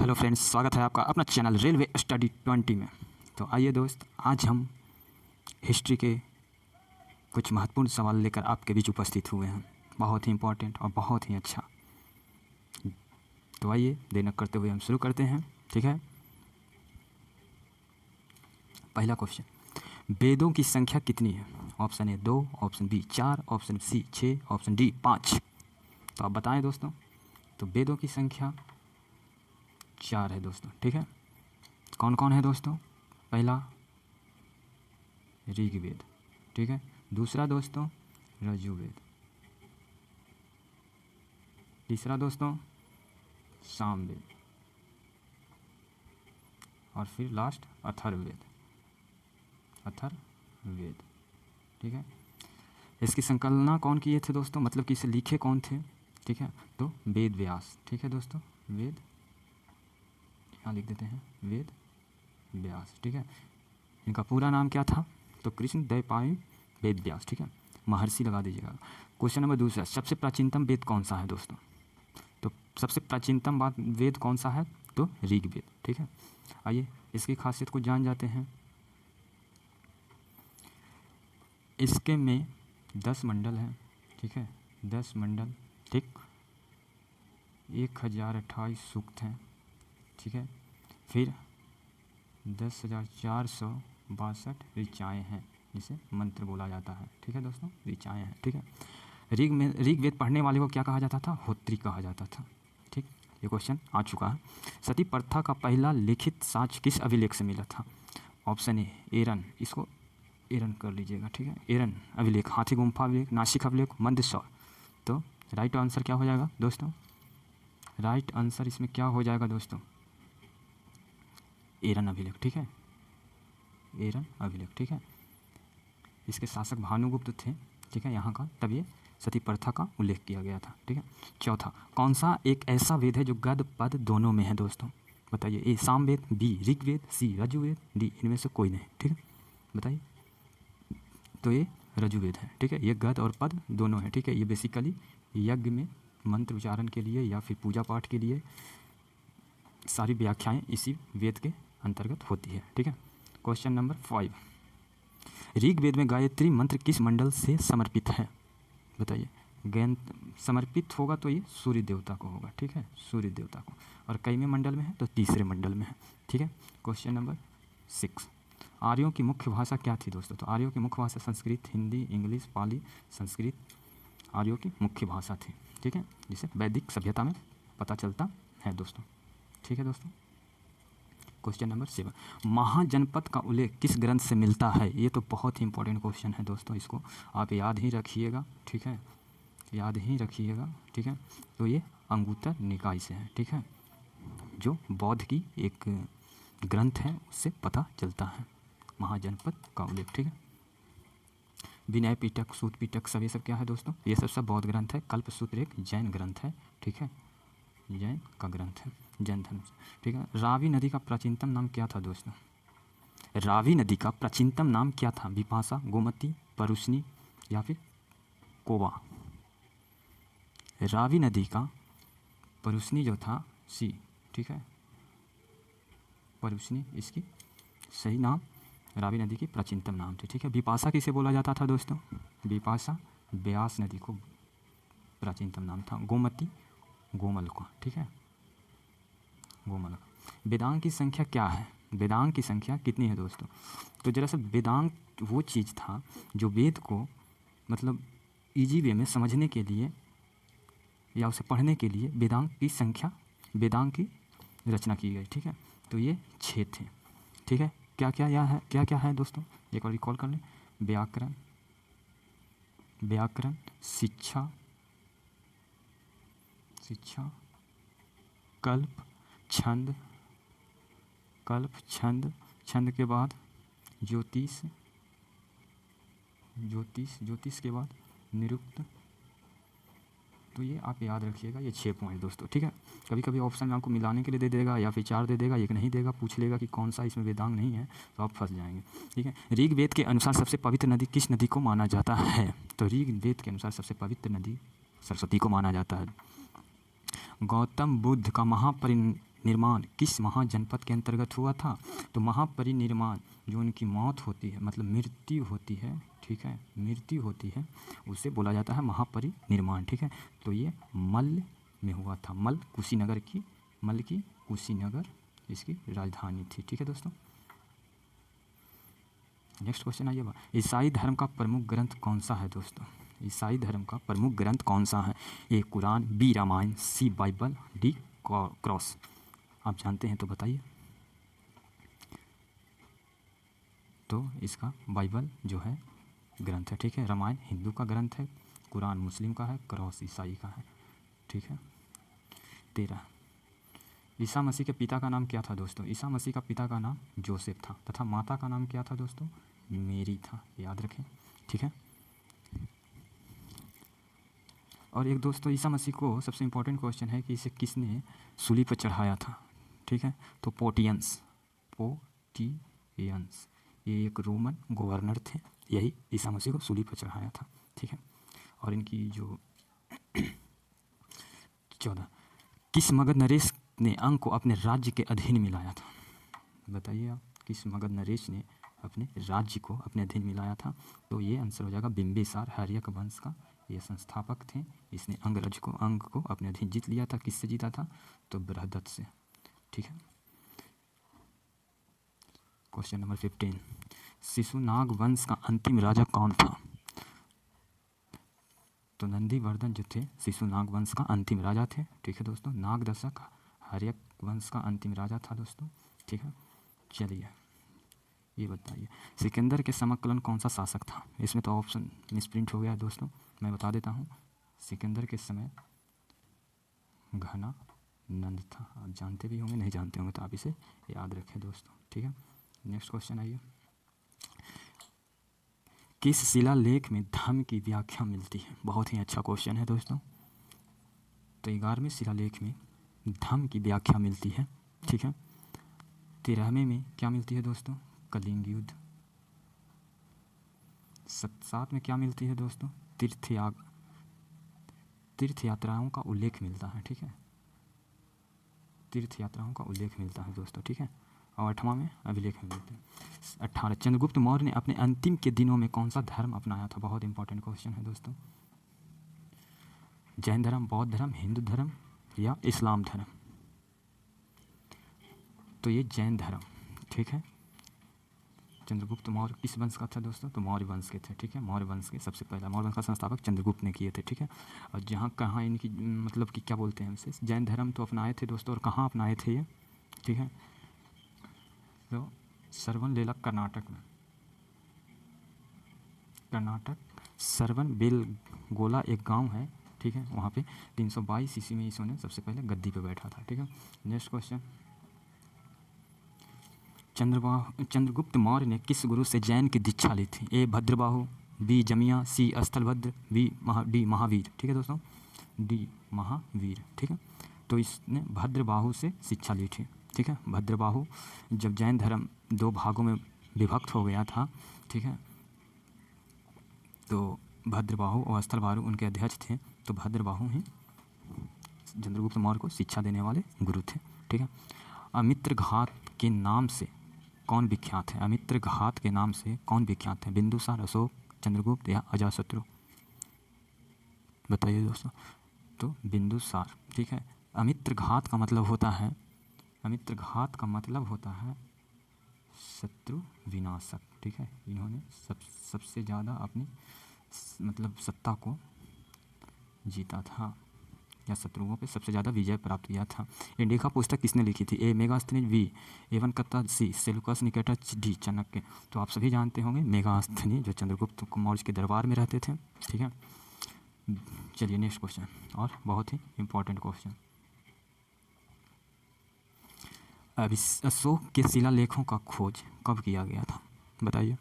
Hello friends, स्वागत है आपका अपना चैनल रेलवे स्टडी 20 में। तो आइए दोस्त, आज हम हिस्ट्री के कुछ महत्वपूर्ण सवाल लेकर आपके बीच उपस्थित हुए हैं। बहुत ही इम्पोर्टेंट और बहुत ही अच्छा। तो आइए देर न करते हुए हम शुरू करते हैं। ठीक है, पहला क्वेश्चन, वेदों की संख्या कितनी है? Option A 2, option B 4, option C 6, option D 5। तो आप बताएं दोस्तों। तो वेदों की संख्या 4 है दोस्तों। ठीक है, कौन कौन है दोस्तों? पहला ऋग्वेद, ठीक है। दूसरा दोस्तों यजुर्वेद। तीसरा दोस्तों सामवेद। और फिर लास्ट अथर्ववेद। ठीक है। इसकी संकलना कौन किए थे दोस्तों, मतलब कि इसे लिखे कौन थे? ठीक है, तो वेद व्यास। ठीक है दोस्तों, वेद, यहाँ लिख देते हैं वेद व्यास। ठीक है, इनका पूरा नाम क्या था? तो कृष्ण द्वैपायन वेद व्यास। ठीक है, महर्षि लगा दीजिएगा। क्वेश्चन नंबर दूसरा, सबसे प्राचीनतम वेद कौन सा है दोस्तों? तो सबसे प्राचीनतम वेद कौन सा है? तो ऋग्वेद। ठीक है, आइए इसकी खासियत को जान जाते हैं। इसके में 10 मंडल हैं। ठीक है, 10 मंडल, ठीक, 1028 सूक्त हैं। ठीक है, फिर 10,462 ऋचाएँ हैं, जिसे मंत्र बोला जाता है। ठीक है दोस्तों, ऋचाएँ हैं। ठीक है, ऋग्वेद पढ़ने वाले को क्या कहा जाता था? होत्री कहा जाता था। ठीक, ये क्वेश्चन आ चुका है। सती प्रथा का पहला लिखित साक्ष्य किस अभिलेख से मिला था? ऑप्शन ए एरन, इसको एरन कर लीजिएगा। ठीक है, एरन अभिलेख, हाथी गुम्फा अभिलेख, नासिक अभिलेख, मंदसौर। तो राइट आंसर क्या हो जाएगा दोस्तों? राइट आंसर इसमें क्या हो जाएगा दोस्तों? एरन अभिलेख। ठीक है, एरन अभिलेख। ठीक है, इसके शासक भानुगुप्त थे। ठीक है, यहाँ का, तब ये सती प्रथा का उल्लेख किया गया था। ठीक है, चौथा, कौन सा एक ऐसा वेद है जो गद पद दोनों में है दोस्तों? बताइए। ए सामवेद, बी ऋग्वेद, सी यजुर्वेद, डी इनमें से कोई नहीं। ठीक है, बताइए। तो ये यजुर्वेद है। ठीक है, ये गद और पद दोनों है। ठीक है, ये बेसिकली यज्ञ में मंत्र उच्चारण के लिए या फिर पूजा पाठ के लिए सारी व्याख्याएं इसी वेद के अंतर्गत होती है। ठीक है, क्वेश्चन नंबर 5, ऋग्वेद में गायत्री मंत्र किस मंडल से समर्पित है? बताइए। समर्पित होगा तो ये सूर्य देवता को होगा। ठीक है, सूर्य देवता को। और कई में मंडल में है? तो तीसरे मंडल में है। ठीक है, क्वेश्चन नंबर 6, आर्यों की मुख्य भाषा क्या थी दोस्तों? तो आर्यों की मुख्य भाषा संस्कृत, हिंदी, इंग्लिश, पाली, संस्कृत आर्यों की मुख्य भाषा थी। ठीक है, जिसे वैदिक सभ्यता में पता चलता है दोस्तों। ठीक है दोस्तों, क्वेश्चन नंबर 7, महाजनपद का उल्लेख किस ग्रंथ से मिलता है? ये तो बहुत ही इंपॉर्टेंट क्वेश्चन है दोस्तों, इसको आप याद ही रखिएगा। ठीक है, याद ही रखिएगा। ठीक है, तो ये अंगुत्तर निकाय से है। ठीक है, जो बौद्ध की एक ग्रंथ है, उससे पता चलता है महाजनपद का उल्लेख। ठीक है, विनय पिटक, सूत पिटक, सब ये सब क्या है दोस्तों? ये सब बौद्ध ग्रंथ है। कल्पसूत्र एक जैन ग्रंथ है। ठीक है, जैन का ग्रंथ है, जैन धर्म से। ठीक है, रावी नदी का प्राचीनतम नाम क्या था दोस्तों? रावी नदी का प्राचीनतम नाम क्या था? विपाशा, गोमती, परुष्णी या फिर कोवा? रावी नदी का परुष्णी जो था, सी। ठीक है, परुष्णी इसकी सही नाम, रावी नदी की प्राचीनतम नाम थी। ठीक है, विपाशा किसे बोला जाता था दोस्तों? विपाशा ब्यास नदी को प्राचीनतम नाम था। गोमती गोमल को। ठीक है, गोमल। वेदांग की संख्या क्या है? वेदांग की संख्या कितनी है दोस्तों? तो दरअसल वेदांग वो चीज़ था जो वेद को मतलब इजी वे में समझने के लिए या उसे पढ़ने के लिए वेदांग की संख्या, वेदांग की रचना की गई। ठीक है, तो ये 6 थे। ठीक है, क्या क्या है दोस्तों? एक बार रिकॉल कर लें। व्याकरण, शिक्षा, कल्प, छंद, छंद के बाद ज्योतिष के बाद निरुक्त। तो ये आप याद रखिएगा, ये 6 पॉइंट दोस्तों। ठीक है, कभी कभी ऑप्शन में आपको मिलाने के लिए दे देगा या फिर 4 दे देगा, एक नहीं देगा, पूछ लेगा कि कौन सा इसमें वेदांग नहीं है, तो आप फंस जाएंगे। ठीक है, ऋग्वेद के अनुसार सबसे पवित्र नदी किस नदी को माना जाता है? तो ऋग्वेद के अनुसार सबसे पवित्र नदी सरस्वती को माना जाता है। गौतम बुद्ध का निर्माण किस महाजनपद के अंतर्गत हुआ था? तो महापरिनिर्माण जो उनकी मौत होती है, मतलब मृत्यु होती है, ठीक है, मृत्यु होती है, उसे बोला जाता है महापरिनिर्माण, ठीक है। तो ये मल्ल में हुआ था, मल्ल की कुशीनगर इसकी राजधानी थी, ठीक है दोस्तों। नेक्स्ट क्वेश्चन आइए। ईसाई धर्म का प्रमुख ग्रंथ कौन सा है दोस्तों? ईसाई धर्म का प्रमुख ग्रंथ कौन सा है? ए कुरान, बी रामायण, सी बाइबल, डी क्रॉस। आप जानते हैं तो बताइए। तो इसका बाइबल जो है ग्रंथ है, ठीक है। रामायण हिंदू का ग्रंथ है, कुरान मुस्लिम का है, क्रॉस ईसाई का है, ठीक है। 13 ईसा मसीह के पिता का नाम क्या था दोस्तों? ईसा मसीह का पिता का नाम जोसेफ था तथा माता का नाम क्या था दोस्तों? मेरी था, याद रखें, ठीक है। और एक दोस्तों ईसा मसीह को सबसे इम्पोर्टेंट क्वेश्चन है कि इसे किसने सूली पर चढ़ाया था, ठीक है। तो पोटियंस, ये एक रोमन गवर्नर थे, यही ईसा मसीह को सूली पर चढ़ाया था, ठीक है। और इनकी जो 14 किस मगध नरेश ने अंग को अपने राज्य के अधीन में लाया था? बताइए आप, किस मगध नरेश ने अपने राज्य को अपने अधीन में लाया था? तो ये आंसर हो जाएगा बिंबिसार, हर्यक वंश का ये संस्थापक थे। इसने अंग को अपने अधीन जीत लिया था। किससे जीता था? तो बृहदत्त से, ठीक है। क्वेश्चन नंबर 15 शिशुनाग वंश का अंतिम राजा कौन था? तो नंदीवर्धन जो थे शिशुनाग वंश का अंतिम राजा थे, ठीक है दोस्तों। नागदशक हर्यक वंश का अंतिम राजा था दोस्तों, ठीक है। चलिए ये बताइए सिकंदर के समकालीन कौन सा शासक था? इसमें तो ऑप्शन मिसप्रिंट हो गया है दोस्तों, मैं बता देता हूँ। सिकंदर के समय घना नंद था। आप जानते भी होंगे, नहीं जानते होंगे तो आप इसे याद रखें दोस्तों, ठीक है। नेक्स्ट क्वेश्चन आइए। किस शिलालेख में धम्म की व्याख्या मिलती है? बहुत ही अच्छा क्वेश्चन है दोस्तों। तो 11वें शिलालेख में धम्म की व्याख्या मिलती है, ठीक है। 13वें में क्या मिलती है दोस्तों? कलिंग युद्ध। 7 में क्या मिलती है दोस्तों? तीर्थ यात्राओं का उल्लेख मिलता है, ठीक है। तीर्थ यात्राओं का उल्लेख मिलता है दोस्तों, ठीक है। और 8वां में अभिलेख मिलते हैं। 18 चंद्रगुप्त मौर्य ने अपने अंतिम के दिनों में कौन सा धर्म अपनाया था? बहुत इंपॉर्टेंट क्वेश्चन है दोस्तों। जैन धर्म, बौद्ध धर्म, हिंदू धर्म या इस्लाम धर्म? तो ये जैन धर्म, ठीक है। चंद्रगुप्त मौर्य किस वंश का था दोस्तों? तो मौर्य वंश के थे, ठीक है। मौर्य वंश के सबसे पहला मौर्य वंश का संस्थापक चंद्रगुप्त ने किए थे, ठीक है। और जहाँ कहाँ इनकी मतलब कि क्या बोलते हैं इसे, जैन धर्म तो अपनाए थे दोस्तों। और कहाँ अपनाए थे ये, ठीक है। तो सरवनबेला कर्नाटक में, कर्नाटक सरवनबेलगोला एक गांव है, ठीक है। वहाँ पे 322 ईस्वी में इसने सबसे पहले गद्दी पे बैठा था, ठीक है। नेक्स्ट क्वेश्चन चंद्रगुप्त मौर्य ने किस गुरु से जैन की दीक्षा ली थी? ए भद्रबाहु, बी जमिया, सी स्थलभद्र, डी महावीर, ठीक है दोस्तों। डी महावीर, ठीक है। तो इसने भद्रबाहु से शिक्षा ली थी, ठीक है। भद्रबाहु जब जैन धर्म 2 भागों में विभक्त हो गया था, ठीक है। तो भद्रबाहु और स्थलभानु उनके अध्यक्ष थे। तो भद्रबाहु ही चंद्रगुप्त मौर्य को शिक्षा देने वाले गुरु थे, ठीक है। अमित्र घात के नाम से कौन विख्यात है? अमित्र घात के नाम से कौन विख्यात है? बिंदुसार, अशोक, चंद्रगुप्त या अजातशत्रु? बताइए दोस्तों। तो बिंदुसार, ठीक है। अमित्र घात का मतलब होता है, अमित्र घात का मतलब होता है शत्रु विनाशक, ठीक है। इन्होंने सबसे ज़्यादा अपनी मतलब सत्ता को जीता था या शत्रुओं पे सबसे ज़्यादा विजय प्राप्त किया था। इंडिका पुस्तक किसने लिखी थी? ए मेगास्थनीज, बी एवनकत्ता, सी सेलुकस निकेटर, डी चाणक्य? तो आप सभी जानते होंगे मेगास्थनी, जो चंद्रगुप्त मौर्य के दरबार में रहते थे, ठीक है। चलिए नेक्स्ट क्वेश्चन, और बहुत ही इंपॉर्टेंट क्वेश्चन। अशोक के शिलालेखों का खोज कब किया गया था? बताइए।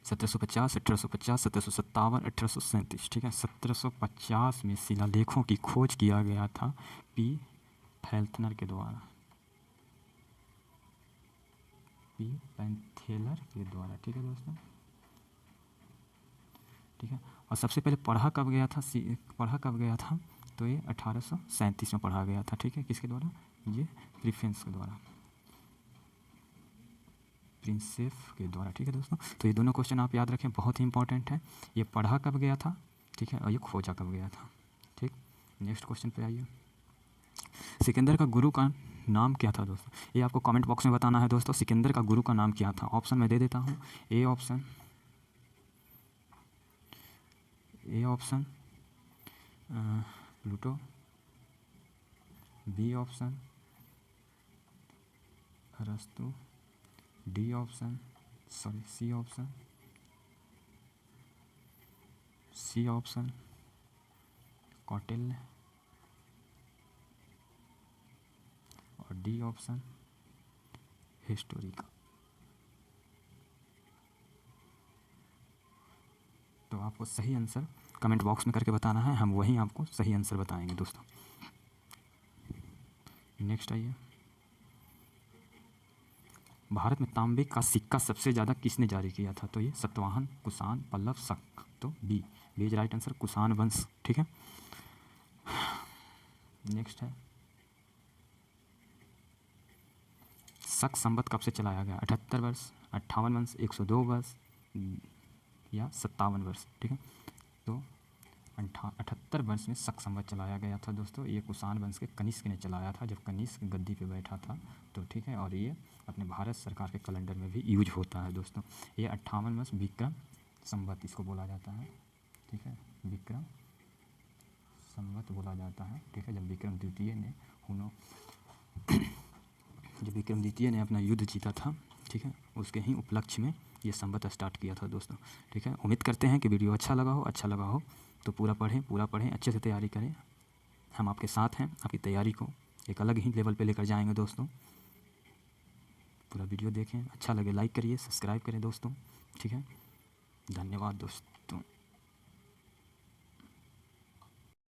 1750, 1850, 1757, 1837, ठीक है। 1750 में शिलालेखों की खोज किया गया था पी पैंथेलर के द्वारा, पी पैंथेलर के द्वारा, ठीक है दोस्तों, ठीक है। और सबसे पहले पढ़ा कब गया था? तो ये 1837 में पढ़ा गया था, ठीक है। किसके द्वारा? ये प्रिंसेप के द्वारा, प्रिंसेप के द्वारा, ठीक है दोस्तों। तो ये दोनों क्वेश्चन आप याद रखें, बहुत ही इंपॉर्टेंट है। ये पढ़ा कब गया था, ठीक है, और ये खोजा कब गया था, ठीक। नेक्स्ट क्वेश्चन पे आइए। सिकंदर का गुरु का नाम क्या था दोस्तों? ये आपको कमेंट बॉक्स में बताना है दोस्तों, सिकंदर का गुरु का नाम क्या था। ऑप्शन मैं दे देता हूँ। A option Plato, B option अरस्तु, D option C option Kautilya, और डी ऑप्शन हिस्टोरिका। तो आपको सही आंसर कमेंट बॉक्स में करके बताना है, हम वहीं आपको सही आंसर बताएंगे दोस्तों। नेक्स्ट आइए। भारत में तांबे का सिक्का सबसे ज़्यादा किसने जारी किया था? तो ये सतवाहन, कुषाण, पल्लव, शक। तो B is right answer, Kushan वंश, ठीक है। नेक्स्ट है, शक संवत कब से चलाया गया? 78 वर्ष, 58 वर्ष, 102 वर्ष या 57 वर्ष, ठीक है। तो 78 वर्ष में शक संवत चलाया गया था दोस्तों। ये कुषाण वंश के कनिष्क ने चलाया था, जब कनिष्क गद्दी पे बैठा था, तो ठीक है। और ये अपने भारत सरकार के कैलेंडर में भी यूज होता है दोस्तों। ये 58 वर्ष विक्रम संवत इसको बोला जाता है, ठीक है, विक्रम संवत बोला जाता है, ठीक है। जब विक्रम द्वितीय ने अपना युद्ध जीता था, ठीक है, उसके ही उपलक्ष्य में ये संवत स्टार्ट किया था दोस्तों, ठीक है। उम्मीद करते हैं कि वीडियो अच्छा लगा हो तो पूरा पढ़ें, अच्छे से तैयारी करें। हम आपके साथ हैं, आपकी तैयारी को एक अलग ही लेवल पे लेकर जाएंगे दोस्तों। पूरा वीडियो देखें, अच्छा लगे लाइक करिए, सब्सक्राइब करें दोस्तों, ठीक है। धन्यवाद दोस्तों।